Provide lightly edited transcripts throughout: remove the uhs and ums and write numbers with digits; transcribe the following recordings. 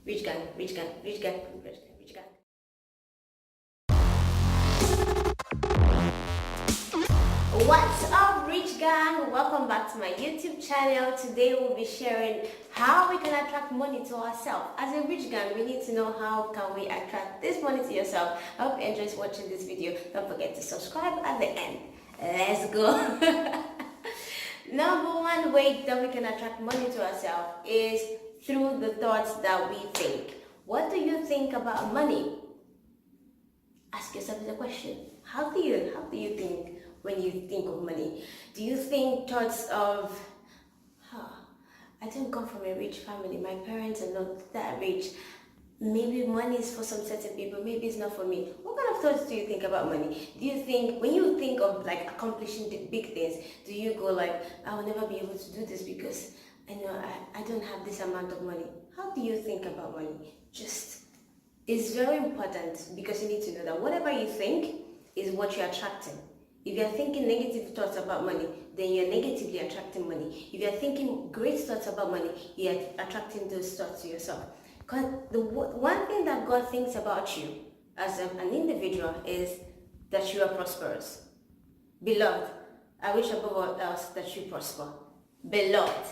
Rich gang, rich gang, rich gang, rich gang, rich gang. What's up, rich gang? Welcome back to my YouTube channel. Today we'll be sharing how we can attract money to ourselves. As a rich gang, we need to know how can we attract this money to yourself. I hope you enjoyed watching this video. Don't forget to subscribe at the end. Let's go. Number one way that we can attract money to ourselves is through the thoughts that we think. What do you think about money? Ask yourself the question. How do you think when you think of money? Do you think thoughts of, I don't come from a rich family, my parents are not that rich, maybe money is for some certain people, maybe it's not for me? What kind of thoughts do you think about money? Do you think, when you think of like accomplishing the big things, do you go like, I will never be able to do this because I know I don't have this amount of money? How do you think about money? It's very important because you need to know that whatever you think is what you're attracting. If you're thinking negative thoughts about money, then you're negatively attracting money. If you're thinking great thoughts about money, you're attracting those thoughts to yourself. Because the one thing that God thinks about you as an individual is that you are prosperous. Beloved, I wish above all else that you prosper. Beloved,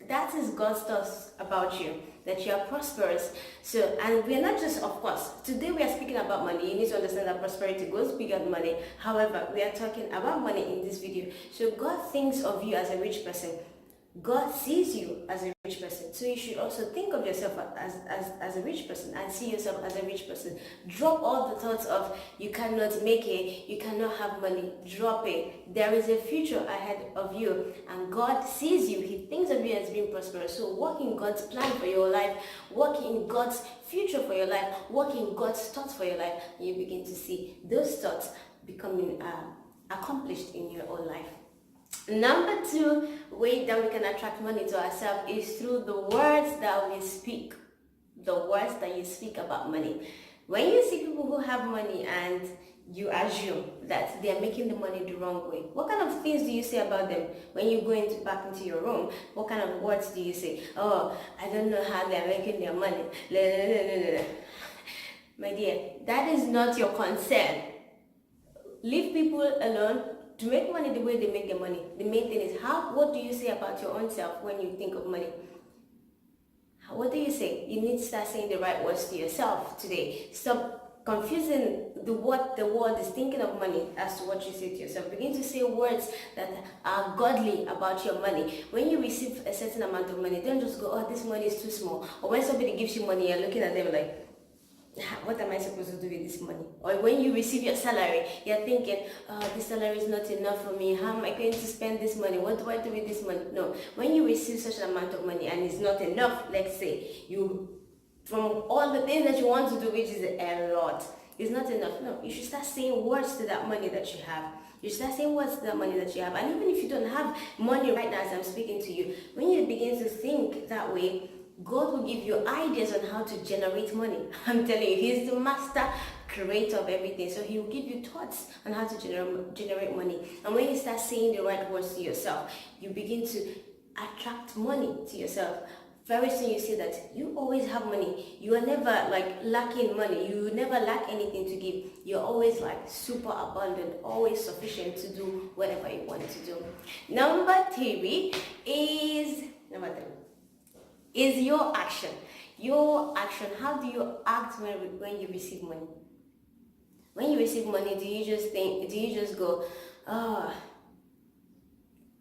that is God's thoughts about you, that you are prosperous. So, and we are not just, of course, today we are speaking about money. You need to understand that prosperity goes bigger than money. However, we are talking about money in this video. So God thinks of you as a rich person. God sees you as a rich person. So you should also think of yourself as a rich person and see yourself as a rich person. Drop all the thoughts of you cannot make it, you cannot have money. Drop it. There is a future ahead of you and God sees you. He thinks of you as being prosperous. So walk in God's plan for your life. Walk in God's future for your life. Walk in God's thoughts for your life. And you begin to see those thoughts becoming accomplished in your own life. Number two way that we can attract money to ourselves is through the words that we speak. The words that you speak about money. When you see people who have money and you assume that they are making the money the wrong way, what kind of things do you say about them? When you go back into your room, what kind of words do you say? Oh, I don't know how they are making their money. My dear, that is not your concern. Leave people alone. To make money the way they make their money, the main thing is what do you say about your own self when you think of money? What do you say? You need to start saying the right words to yourself today. Stop confusing what the world is thinking of money as to what you say to yourself. Begin to say words that are godly about your money. When you receive a certain amount of money, don't just go, oh, this money is too small. Or when somebody gives you money, you're looking at them like, what am I supposed to do with this money? Or when you receive your salary, you're thinking, oh, this salary is not enough for me. How am I going to spend this money? What do I do with this money? No. When you receive such an amount of money and it's not enough, let's say, from all the things that you want to do, which is a lot, it's not enough. No, you should start saying words to that money that you have. You should start saying words to that money that you have. And even if you don't have money right now as I'm speaking to you, when you begin to think that way, God will give you ideas on how to generate money. I'm telling you, He's the master creator of everything. So He will give you thoughts on how to generate money. And when you start saying the right words to yourself, you begin to attract money to yourself. Very soon you see that you always have money. You are never like lacking money. You never lack anything to give. You're always like super abundant, always sufficient to do whatever you want to do. Number three is your action. Your action. How do you act when you receive money? When you receive money, do you just go, oh,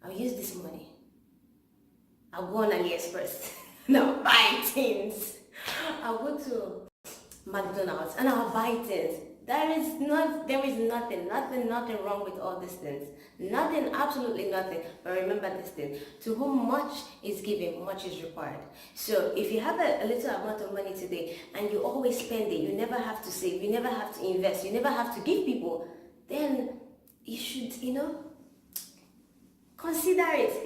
I'll use this money. I'll go on AliExpress. No, buy things. I'll go to McDonald's and I'll buy things. There is nothing wrong with all these things. Nothing, absolutely nothing. But remember this thing, to whom much is given, much is required. So if you have a little amount of money today and you always spend it, you never have to save, you never have to invest, you never have to give people, then you should, consider it,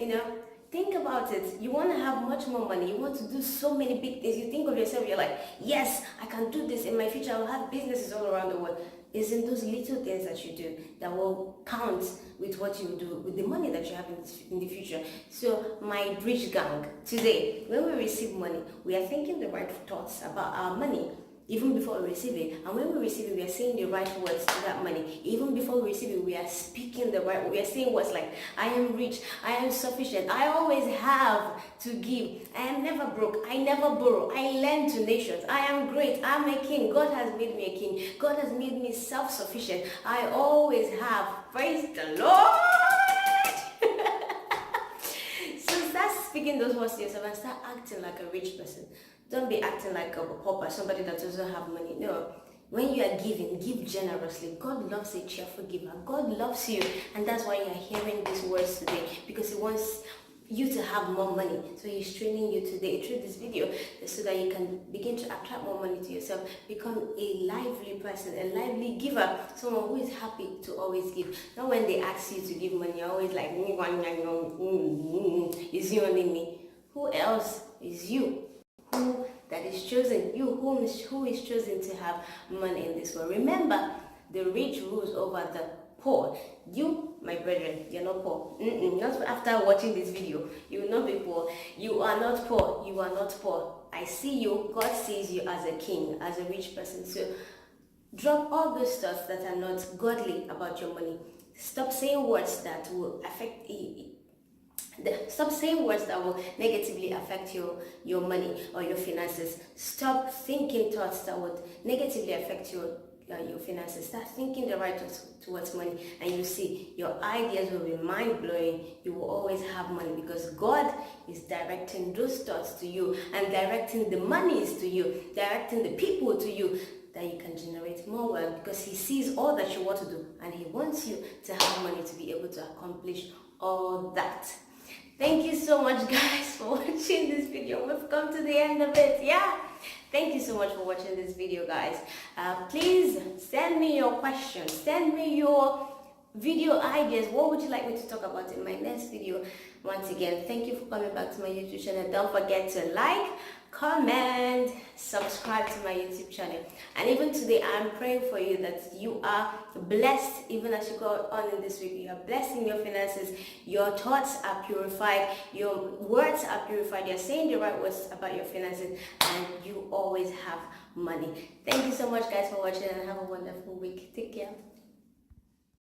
think about it. You want to have much more money. You want to do so many big things. You think of yourself, you're like, yes, I can do this. In my future, I will have businesses all around the world. It's in those little things that you do that will count with what you do, with the money that you have in the future. So my rich gang, today, when we receive money, we are thinking the right thoughts about our money even before we receive it. And when we receive it, we are saying the right words to that money. Even before we receive it, we are speaking the right, we are saying words like, I am rich, I am sufficient, I always have to give, I am never broke, I never borrow, I lend to nations, I am great, I'm a king, God has made me a king, God has made me self-sufficient, I always have. Praise the Lord. So start speaking those words to yourself and start acting like a rich person. Don't be acting like a pauper, somebody that doesn't have money. No. When you are giving, give generously. God loves a cheerful giver. God loves you. And that's why you are hearing these words today. Because He wants you to have more money. So He's training you today through this video so that you can begin to attract more money to yourself. Become a lively person, a lively giver. Someone who is happy to always give. Not when they ask you to give money, you're always like, is you only me? Who else is you? Who that is chosen, you who is chosen to have money in this world. Remember, the rich rules over the poor. You, my brethren, you're not poor. Not after watching this video. You will not be poor. You are not poor. You are not poor. I see you. God sees you as a king, as a rich person. So drop all those thoughts that are not godly about your money. Stop saying words that will affect you. Stop saying words that will negatively affect your money or your finances. Stop thinking thoughts that would negatively affect your finances. Start thinking the right thoughts towards money, and you see your ideas will be mind-blowing. You will always have money because God is directing those thoughts to you and directing the monies to you, directing the people to you, that you can generate more wealth, because He sees all that you want to do and He wants you to have money to be able to accomplish all that. Thank you so much, guys, for watching this video. We've come to the end of it. Yeah, thank you so much for watching this video, guys. Please send me your questions, send me your video ideas. What would you like me to talk about in my next video? Once again, thank you for coming back to my YouTube channel. Don't forget to like, comment, subscribe to my YouTube channel. And even today, I'm praying for you that you are blessed. Even as you go on in this week, you are blessed in your finances. Your thoughts are purified, your words are purified, you're saying the right words about your finances, and you always have money. Thank you so much, guys, for watching, and have a wonderful week. Take care.